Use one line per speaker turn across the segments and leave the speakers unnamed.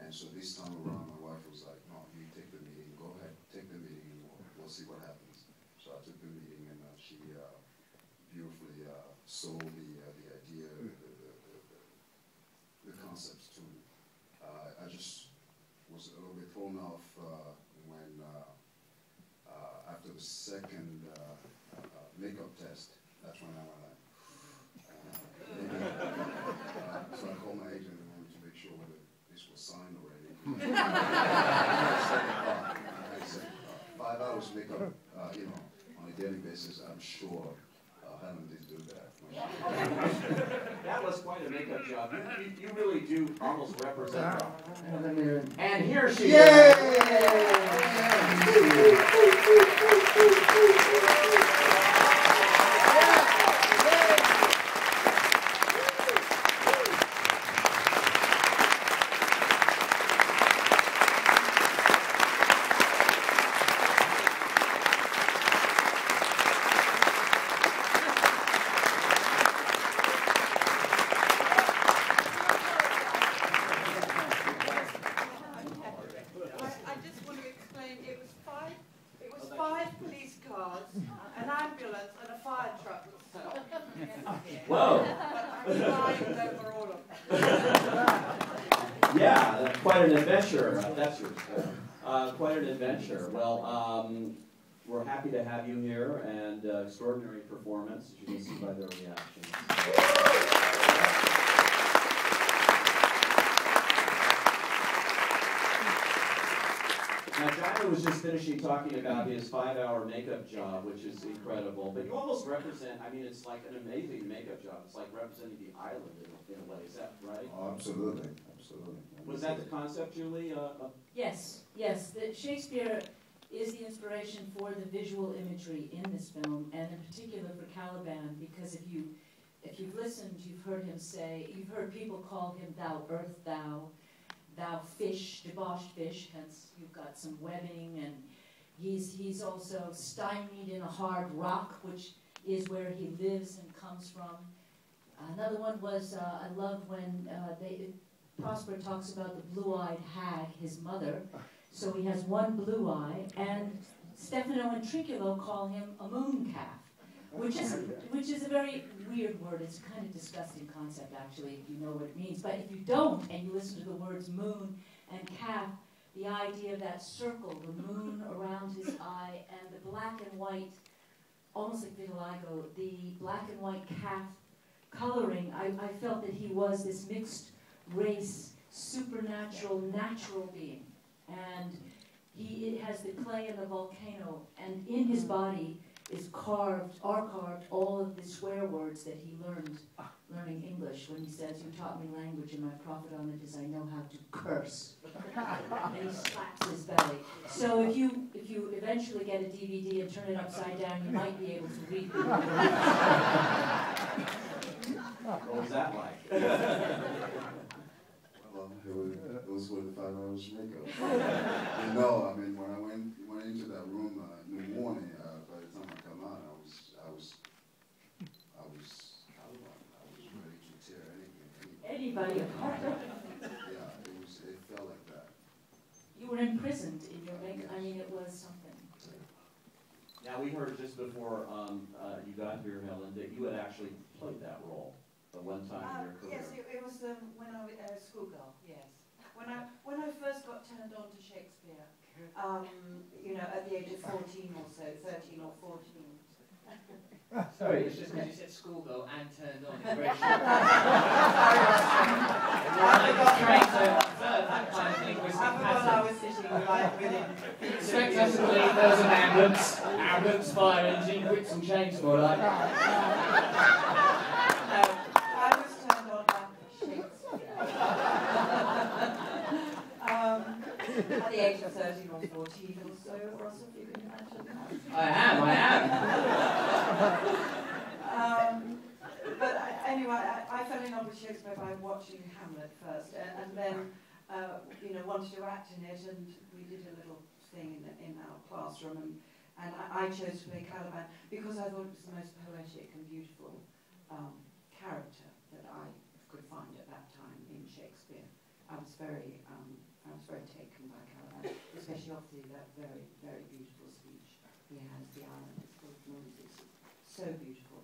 And so this time around, my wife was like, no, you take the meeting, go ahead, take the meeting, and we'll see what happens. So I took the meeting, and she beautifully sold the idea, the concepts to me. I just was a little bit thrown off when, after the second makeup test, that's when I went like, so I called my agent and wanted to make sure whether this was signed already. I said, 5 hours makeup, on a daily basis, I'm sure Helen did do that.
That was quite a makeup job. You really do almost represent her. And here she is.
An ambulance and a fire truck.
Whoa! Yeah, quite an adventure. That's yours. Quite an adventure. Well, we're happy to have you here, and extraordinary performance, as you can see by their reactions. Now, John was just finishing talking about his 5-hour makeup job, which is incredible. But you almost represent, I mean, it's like an amazing makeup job. It's like representing the island in a way. Is that right?
Oh, absolutely, absolutely.
Was that the concept, Julie?
Yes, yes. Shakespeare is the inspiration for the visual imagery in this film, and in particular for Caliban, because if you've listened, you've heard him say, you've heard people call him thou earth, thou fish, debauched fish, hence you've got some webbing, and he's also stymied in a hard rock, which is where he lives and comes from. Another one was, I love when Prosper talks about the blue-eyed hag, his mother, so he has one blue eye, and Stefano and Trinculo call him a moon calf, which is a very weird word. It's kind of disgusting concept, actually, if you know what it means. But if you don't, and you listen to the words moon and calf, the idea of that circle, the moon around his eye, and the black and white, almost like vitiligo, the black and white calf coloring, I felt that he was this mixed race, supernatural, natural being. And he has the clay and the volcano, and in his body are carved all of the swear words that he learned learning English, when he says, "You taught me language, and my profit on it is I know how to curse." And he slaps his belly. So if you eventually get a DVD and turn it upside down, you might be able to read the words.
What was that like?
Well, those were the 5 hours makeup. You know, I mean, when I went into that room in the morning, by the time I come out, I was ready to tear
anybody apart.
Yeah, it felt like that.
You were imprisoned in your makeup. I mean, it was something.
Now, we heard just before you got here, Helen, that you had actually played that role at one time in your career.
Yes, it was when I was a schoolgirl, yes. When I first got turned on to Shakespeare, you know, at the age of 14 or so, 13 or 14.
Sorry, it's just because you said schoolgirl and turned on. It's very short. I got trained to observe that kind of thing.
I was sitting like within.
Successfully, there was an ambulance, fire engine, whips and chainsaw like that.
No, I was turned on by Shakespeare. At the age of 13 or 14 or so, Ross, if you can imagine that.
I am.
But anyway, I fell in love with Shakespeare by watching Hamlet first, and then you know, wanted to act in it, and we did a little thing in our classroom, and I chose to play Caliban because I thought it was the most poetic and beautiful character that I could find at that time in Shakespeare. I was very I was very taken by Caliban, especially obviously that very, very beautiful speech he has, The Island is full of noises. So beautiful.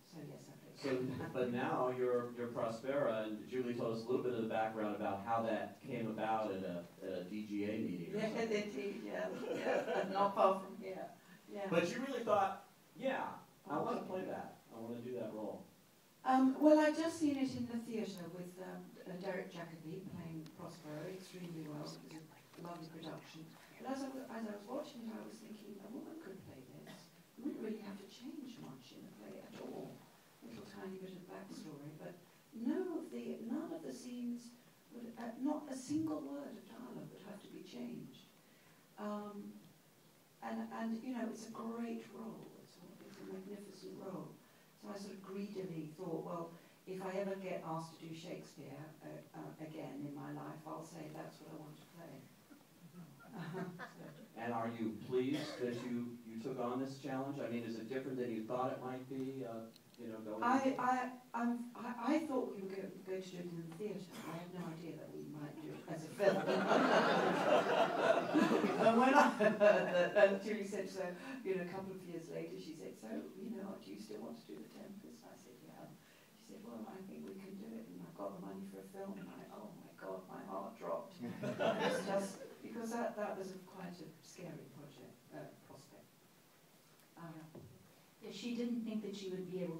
So yes, I played.
So, but now you're Prospera, and Julie told us a little bit of the background about how that came about at a DGA meeting. Or
Yeah,
something.
indeed, yeah. Not far from here. Yeah.
But you really thought, yeah, I want to play that. I want to do that role.
Well, I'd just seen it in the theatre with Derek Jacobi playing Prospero extremely well. It was a lovely production. But as I was watching it, I was thinking, a woman could play this. You wouldn't really have to change much in the play at all. A little tiny bit of backstory, but none of the scenes would, not a single word of dialogue would have to be changed. And you know, it's a great role. It's a magnificent role. So I sort of greedily thought, well, if I ever get asked to do Shakespeare again in my life, I'll say that's what I want to play.
And are you pleased that you took on this challenge? I mean, is it different than you thought it might be? You know, going.
I thought we were going to do it in the theatre. I had no idea that we might do it as a film. And when I heard that, and Julie said so, you know, a couple of years later, she said, so, you know, do you still want to do The Tempest? I said, yeah. She said, well, I think we can do it, and I've got the money for a film. And oh my God, my heart dropped. It's just because that was quite a scary prospect.
She didn't think that she would be able